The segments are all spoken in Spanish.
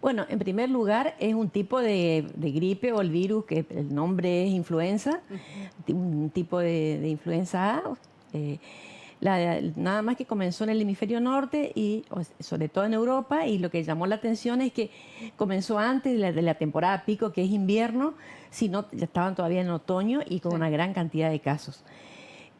Bueno, en primer lugar, es un tipo de gripe o el virus, que el nombre es influenza, un tipo de influenza A. eh, Nada más que comenzó en el hemisferio norte y sobre todo en Europa, y lo que llamó la atención es que comenzó antes de la temporada pico, que es invierno, sino ya estaban todavía en otoño y con Sí. una gran cantidad de casos.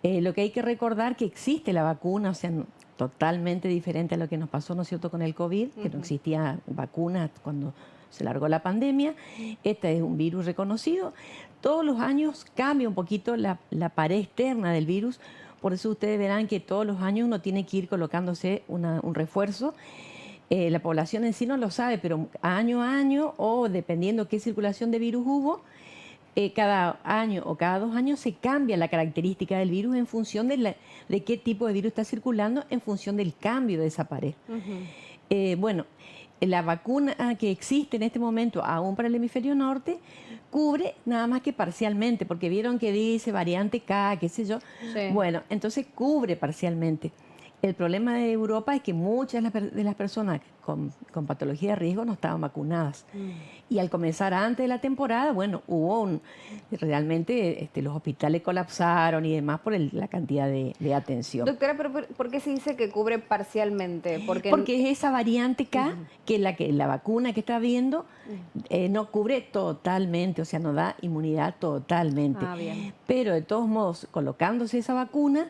Lo que hay que recordar que existe la vacuna, o sea, totalmente diferente a lo que nos pasó, ¿no es cierto?, con el COVID, que no existía vacuna cuando se largó la pandemia. Este es un virus reconocido. Todos los años cambia un poquito la pared externa del virus, por eso ustedes verán que todos los años uno tiene que ir colocándose un refuerzo. La población en sí no lo sabe, pero año a año, o dependiendo qué circulación de virus hubo, cada año o cada 2 años se cambia la característica del virus en función de qué tipo de virus está circulando, en función del cambio de esa pared. Bueno, la vacuna que existe en este momento, aún para el hemisferio norte, cubre nada más que parcialmente, porque vieron que dice variante K, qué sé yo. Sí. Bueno, entonces cubre parcialmente. El problema de Europa es que muchas de las personas con patología de riesgo no estaban vacunadas. Y al comenzar antes de la temporada, bueno, realmente los hospitales colapsaron y demás por la cantidad de atención. Doctora, pero ¿por qué se dice que cubre parcialmente? Porque es esa variante K que la vacuna que está viendo no cubre totalmente, o sea, no da inmunidad totalmente. Ah, bien. Pero de todos modos, colocándose esa vacuna,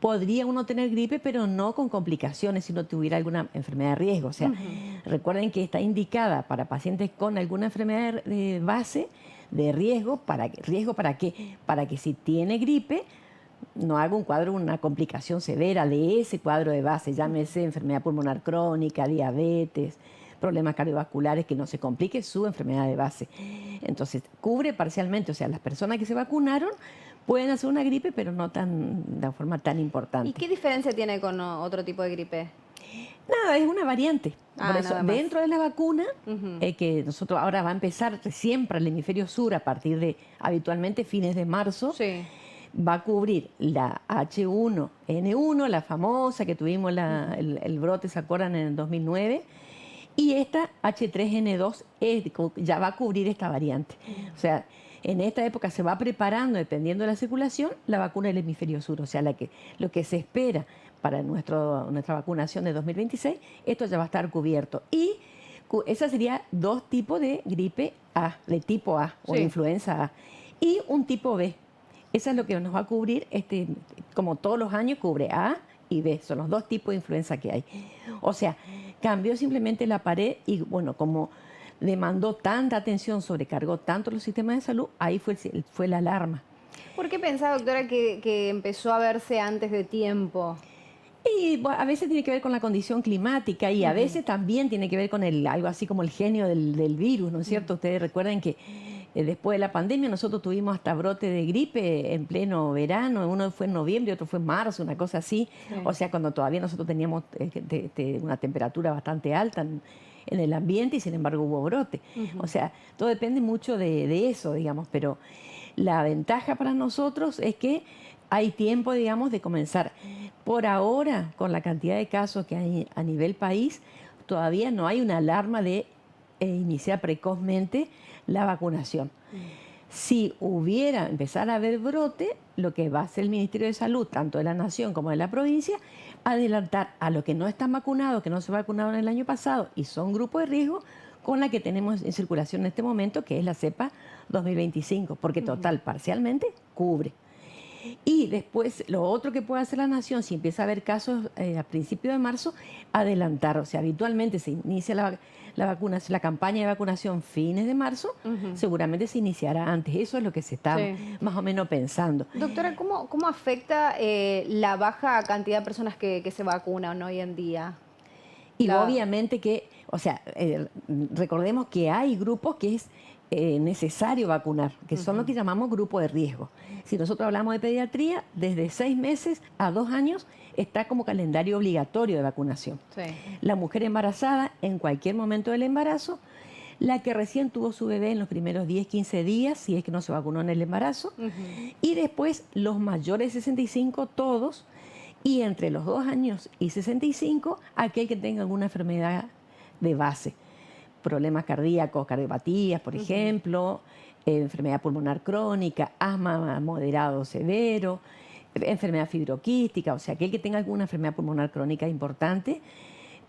podría uno tener gripe, pero no con complicaciones si no tuviera alguna enfermedad de riesgo. O sea, recuerden que está indicada para pacientes con alguna enfermedad de base de riesgo. ¿Riesgo para qué? Para que si tiene gripe, no haga un cuadro, una complicación severa de ese cuadro de base, llámese enfermedad pulmonar crónica, diabetes, problemas cardiovasculares, que no se complique su enfermedad de base. Entonces, cubre parcialmente, o sea, las personas que se vacunaron pueden hacer una gripe, pero no de forma tan ¿Y importante. qué diferencia tiene con otro tipo de gripe? Nada, es una variante. Por eso, Nada más. dentro de la vacuna, que nosotros ahora va a empezar siempre el hemisferio sur a partir de habitualmente fines de marzo, Sí. va a cubrir la H1N1, la famosa que tuvimos el brote, ¿se acuerdan?, en el 2009. Y esta H3N2 ya va a cubrir esta variante. O sea, en esta época se va preparando, dependiendo de la circulación, la vacuna del hemisferio sur. O sea, lo que se espera para nuestra vacunación de 2026, esto ya va a estar cubierto. Y esa sería 2 tipos de gripe A, de tipo A o de Sí. influenza A. Y un tipo B. Eso es lo que nos va a cubrir, como todos los años cubre A y B. Son los 2 tipos de influenza que hay. O sea, cambió simplemente la pared y, bueno, como demandó tanta atención, sobrecargó tanto los sistemas de salud, ahí fue la alarma. ¿Por qué pensaba, doctora, que empezó a verse antes de tiempo? Y bueno, a veces tiene que ver con la condición climática y a veces también tiene que ver con algo así como el genio del virus, ¿no es cierto? Ustedes recuerden que después de la pandemia nosotros tuvimos hasta brote de gripe en pleno verano, uno fue en noviembre, otro fue en marzo, una cosa así. Sí. O sea, cuando todavía nosotros teníamos una temperatura bastante alta en el ambiente y sin embargo hubo brote. O sea, todo depende mucho de eso, digamos, pero la ventaja para nosotros es que hay tiempo, digamos, de comenzar. Por ahora, con la cantidad de casos que hay a nivel país, todavía no hay una alarma de iniciar precozmente la vacunación. Si empezar a haber brote, lo que va a hacer el Ministerio de Salud, tanto de la Nación como de la provincia, adelantar a los que no están vacunados, que no se vacunaron el año pasado y son grupos de riesgo, con la que tenemos en circulación en este momento, que es la cepa 2025, porque total, parcialmente, cubre. Y después, lo otro que puede hacer la Nación, si empieza a haber casos a principios de marzo, adelantar. O sea, habitualmente se inicia la campaña de vacunación fines de marzo, seguramente se iniciará antes. Eso es lo que se está Sí. más o menos pensando. Doctora, ¿cómo afecta la baja cantidad de personas que se vacunan hoy en día? Y obviamente que, o sea, recordemos que hay grupos que es necesario vacunar, que son lo que llamamos grupo de riesgo. Si nosotros hablamos de pediatría, desde 6 meses a 2 años está como calendario obligatorio de vacunación. Sí. La mujer embarazada en cualquier momento del embarazo, la que recién tuvo su bebé en los primeros 10, 15 días, si es que no se vacunó en el embarazo, y después los mayores de 65, todos, y entre los 2 años y 65, aquel que tenga alguna enfermedad de base. problemas cardíacos, cardiopatías, por ejemplo, enfermedad pulmonar crónica, asma moderado o severo, enfermedad fibroquística, o sea, aquel que tenga alguna enfermedad pulmonar crónica importante,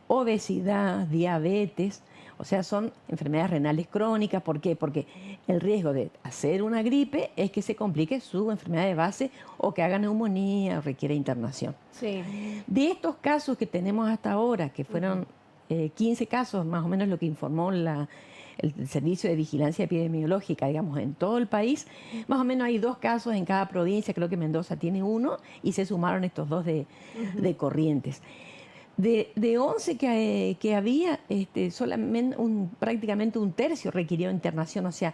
obesidad, diabetes, o sea, son enfermedades renales crónicas. ¿Por qué? Porque el riesgo de hacer una gripe es que se complique su enfermedad de base o que haga neumonía o requiera internación. Sí. De estos casos que tenemos hasta ahora, que fueron 15 casos, más o menos lo que informó el Servicio de Vigilancia Epidemiológica, digamos, en todo el país, más o menos hay 2 casos en cada provincia, creo que Mendoza tiene 1, y se sumaron estos 2 de Corrientes. De 11 que había, solamente prácticamente un tercio requirió internación, o sea,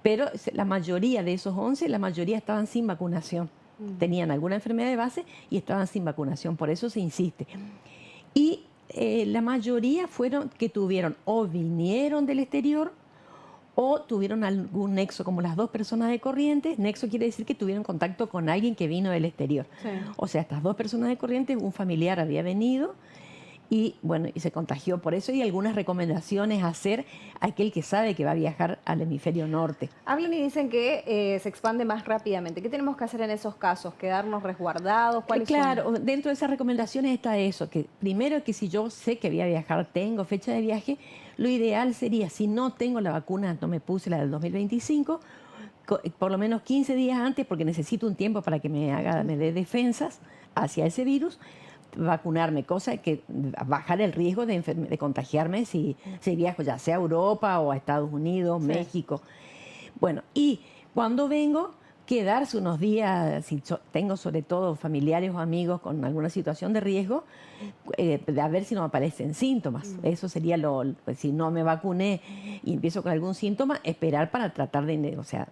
pero la mayoría de esos 11, la mayoría estaban sin vacunación. Tenían alguna enfermedad de base y estaban sin vacunación, por eso se insiste. Y la mayoría fueron que tuvieron o vinieron del exterior o tuvieron algún nexo, como las 2 personas de Corrientes. Nexo quiere decir que tuvieron contacto con alguien que vino del exterior. Sí. O sea, estas 2 personas de Corrientes, un familiar había venido y bueno, y se contagió. Por eso hay algunas recomendaciones a hacer a aquel que sabe que va a viajar al hemisferio norte. Hablan y dicen que se expande más rápidamente. ¿Qué tenemos que hacer en esos casos? ¿Quedarnos resguardados? ¿Cuáles Claro, son? dentro de esas recomendaciones está eso, que primero que si yo sé que voy a viajar, tengo fecha de viaje, lo ideal sería, si no tengo la vacuna, no me puse la del 2025, por lo menos 15 días antes, porque necesito un tiempo para que me dé defensas hacia ese virus, vacunarme, cosa que bajar el riesgo de contagiarme si viajo ya sea a Europa o a Estados Unidos, Sí. México. Bueno, y cuando vengo, quedarse unos días, si tengo sobre todo familiares o amigos con alguna situación de riesgo, a ver si no aparecen síntomas. Eso sería pues, si no me vacuné y empiezo con algún síntoma, esperar para tratar de, o sea,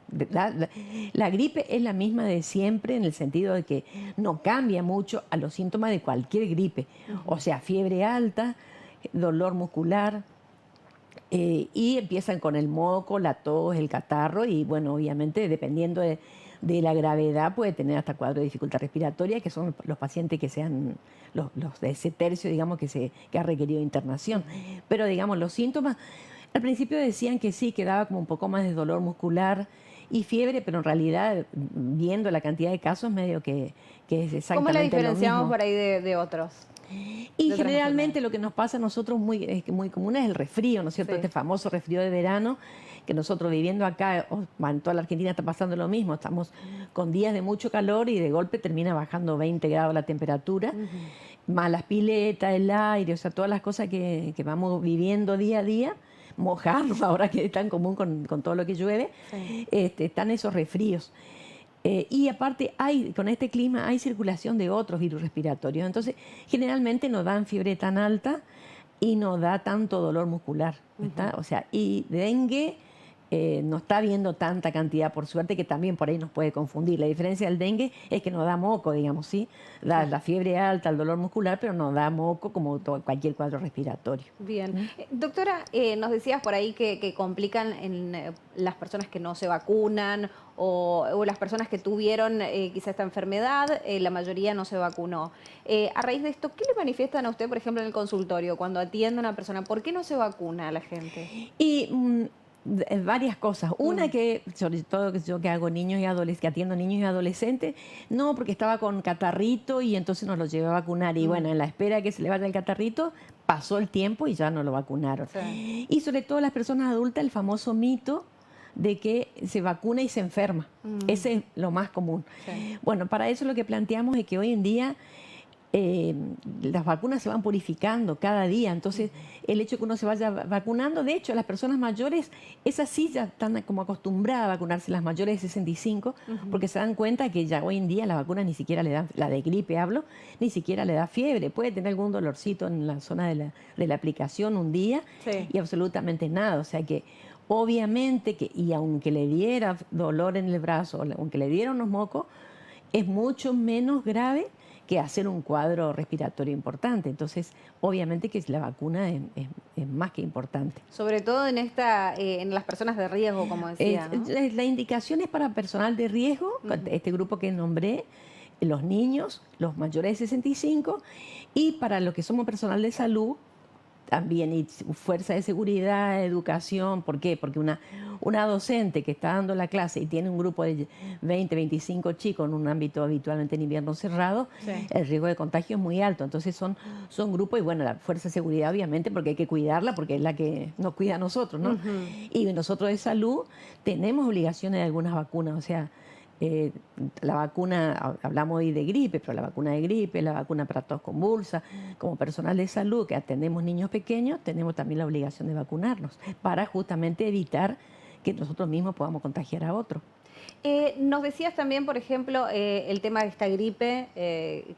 la gripe es la misma de siempre en el sentido de que no cambia mucho a los síntomas de cualquier gripe. O sea, fiebre alta, dolor muscular, y empiezan con el moco, la tos, el catarro y bueno, obviamente dependiendo de la gravedad puede tener hasta cuadro de dificultad respiratoria, que son los pacientes que sean los de ese tercio, digamos, que ha requerido internación. Pero digamos, los síntomas, al principio decían que sí, que daba como un poco más de dolor muscular y fiebre, pero en realidad, viendo la cantidad de casos, medio que es exactamente ¿Cómo la diferenciamos lo mismo. por ahí de otros? Y De otras generalmente enfermedades. lo que nos pasa a nosotros muy común es el resfrío, ¿no es cierto? Sí. Este famoso resfrío de verano, que nosotros viviendo acá, en toda la Argentina está pasando lo mismo. Estamos con días de mucho calor y de golpe termina bajando 20 grados la temperatura, más las piletas, el aire, o sea, todas las cosas que vamos viviendo día a día. Mojarnos ahora que es tan común con todo lo que llueve, Sí. están esos resfríos. Y aparte, con este clima hay circulación de otros virus respiratorios. Entonces, generalmente no dan fiebre tan alta y no da tanto dolor muscular. ¿Está? O sea, y dengue no está habiendo tanta cantidad, por suerte, que también por ahí nos puede confundir. La diferencia del dengue es que no da moco, digamos, ¿sí? Da la fiebre alta, el dolor muscular, pero no da moco como cualquier cuadro respiratorio. Bien. Doctora, nos decías por ahí que complican en las personas que no se vacunan o las personas que tuvieron quizá esta enfermedad, la mayoría no se vacunó. A raíz de esto, ¿qué le manifiestan a usted, por ejemplo, en el consultorio, cuando atiende a una persona? ¿Por qué no se vacuna a la gente? Y varias cosas. Una que, sobre todo yo que hago niños y adolescentes, que atiendo niños y adolescentes, no, porque estaba con catarrito y entonces nos lo llevé a vacunar. Y bueno, en la espera de que se le vaya el catarrito, pasó el tiempo y ya no lo vacunaron. Sí. Y sobre todo las personas adultas, el famoso mito de que se vacuna y se enferma. Ese es lo más común. Sí. Bueno, para eso lo que planteamos es que hoy en día las vacunas se van purificando cada día, entonces el hecho que uno se vaya vacunando, de hecho las personas mayores, esas sí ya están como acostumbradas a vacunarse, las mayores de 65, porque se dan cuenta que ya hoy en día la vacuna ni siquiera le dan, la de gripe hablo, ni siquiera le da fiebre, puede tener algún dolorcito en la zona de la aplicación un día Sí. y absolutamente nada, o sea que obviamente que, y aunque le diera dolor en el brazo, aunque le diera unos mocos, es mucho menos grave que hacer un cuadro respiratorio importante. Entonces, obviamente que la vacuna es más que importante. Sobre todo en en las personas de riesgo, como decía, ¿no? La indicación es para personal de riesgo, este grupo que nombré, los niños, los mayores de 65, y para los que somos personal de salud, también, y fuerza de seguridad, educación. ¿Por qué? Porque una docente que está dando la clase y tiene un grupo de 20, 25 chicos en un ámbito habitualmente en invierno cerrado, Sí. el riesgo de contagio es muy alto. Entonces son grupos, y bueno, la fuerza de seguridad obviamente, porque hay que cuidarla, porque es la que nos cuida a nosotros, ¿no? Y nosotros de salud tenemos obligaciones de algunas vacunas, o sea, la vacuna, hablamos hoy de gripe, pero la vacuna de gripe, la vacuna para tos convulsa, como personal de salud que atendemos niños pequeños, tenemos también la obligación de vacunarnos para justamente evitar que nosotros mismos podamos contagiar a otros. Nos decías también, por ejemplo, el tema de esta gripe,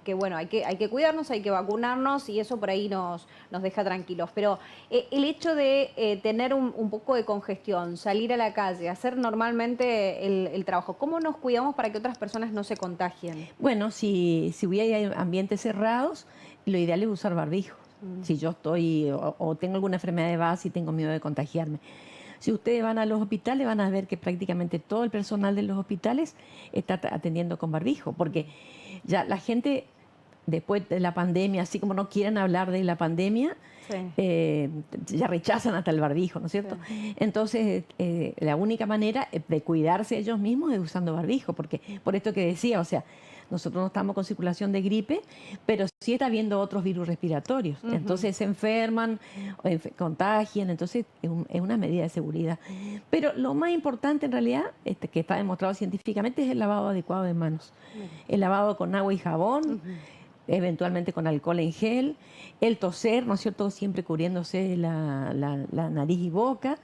que bueno, hay que cuidarnos, hay que vacunarnos y eso por ahí nos deja tranquilos. Pero el hecho de tener un poco de congestión, salir a la calle, hacer normalmente el trabajo, ¿cómo nos cuidamos para que otras personas no se contagien? Bueno, si hay ambientes cerrados, lo ideal es usar barbijo. Si yo estoy o tengo alguna enfermedad de base y tengo miedo de contagiarme. Si ustedes van a los hospitales, van a ver que prácticamente todo el personal de los hospitales está atendiendo con barbijo, porque ya la gente, después de la pandemia, así como no quieren hablar de la pandemia, Sí. ya rechazan hasta el barbijo, ¿no es cierto? Sí. Entonces, la única manera de cuidarse ellos mismos es usando barbijo, porque por esto que decía, o sea, nosotros no estamos con circulación de gripe, pero sí está habiendo otros virus respiratorios. Entonces se enferman, contagian, entonces es una medida de seguridad. Pero lo más importante en realidad, que está demostrado científicamente, es el lavado adecuado de manos. El lavado con agua y jabón, eventualmente con alcohol en gel, el toser, ¿no es cierto?, siempre cubriéndose la nariz y boca,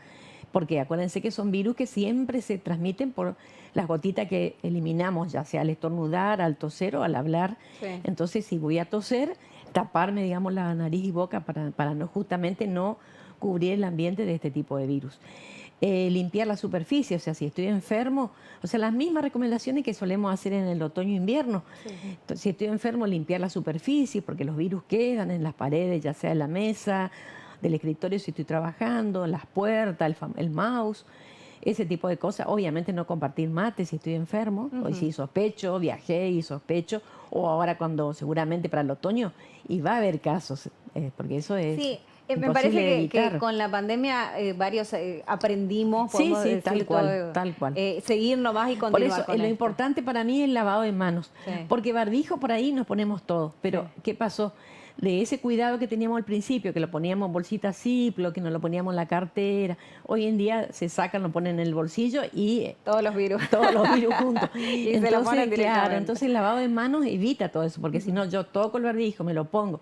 porque acuérdense que son virus que siempre se transmiten por las gotitas que eliminamos, ya sea al estornudar, al toser o al hablar. Sí. Entonces, si voy a toser, taparme, digamos, la nariz y boca para no, justamente no cubrir el ambiente de este tipo de virus. Limpiar la superficie, o sea, si estoy enfermo, o sea, las mismas recomendaciones que solemos hacer en el otoño-invierno. Entonces, si estoy enfermo, limpiar la superficie, porque los virus quedan en las paredes, ya sea en la mesa, del escritorio si estoy trabajando, las puertas, el mouse, ese tipo de cosas. Obviamente no compartir mate si estoy enfermo, o si sospecho, viajé y sospecho, o ahora cuando seguramente para el otoño, y va a haber casos, porque eso es Sí, me imposible parece de que evitar. con la pandemia varios aprendimos, Sí, podemos sí, decir tal cual, todo, tal cual. seguir nomás y Por continuar eso, con lo esto. importante para mí es el lavado de manos, Sí. porque barbijo por ahí nos ponemos todos, pero Sí. ¿qué pasó? De ese cuidado que teníamos al principio, que lo poníamos en bolsita Ziploc, que nos lo poníamos en la cartera, hoy en día se sacan, lo ponen en el bolsillo y Todos los virus. todos los virus juntos. Y se lo ponen Entonces, claro, directamente. entonces el lavado de manos evita todo eso, porque si no, yo toco el barbijo, me lo pongo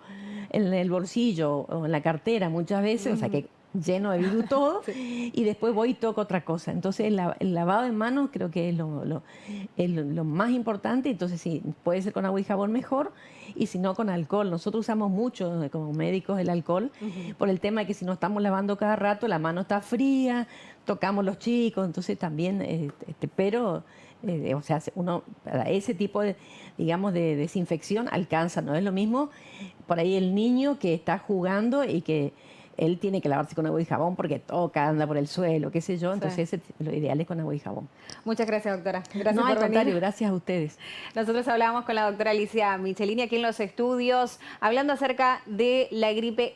en el bolsillo o en la cartera muchas veces, o sea que lleno de virus todo, y después voy y toco otra cosa. Entonces el lavado de manos creo que es lo más importante. Entonces sí, puede ser con agua y jabón mejor, y si no con alcohol. Nosotros usamos mucho como médicos el alcohol, por el tema de que si no estamos lavando cada rato, la mano está fría, tocamos los chicos, entonces también, pero... o sea, uno para ese tipo de, digamos, de desinfección alcanza, no es lo mismo por ahí el niño que está jugando y que él tiene que lavarse con agua y jabón porque toca, anda por el suelo, qué sé yo, entonces lo ideal es con agua y jabón. Muchas gracias, doctora. Gracias No, al por contrario, venir. gracias a ustedes. Nosotros hablábamos con la doctora Alicia Michelini aquí en los estudios, hablando acerca de la gripe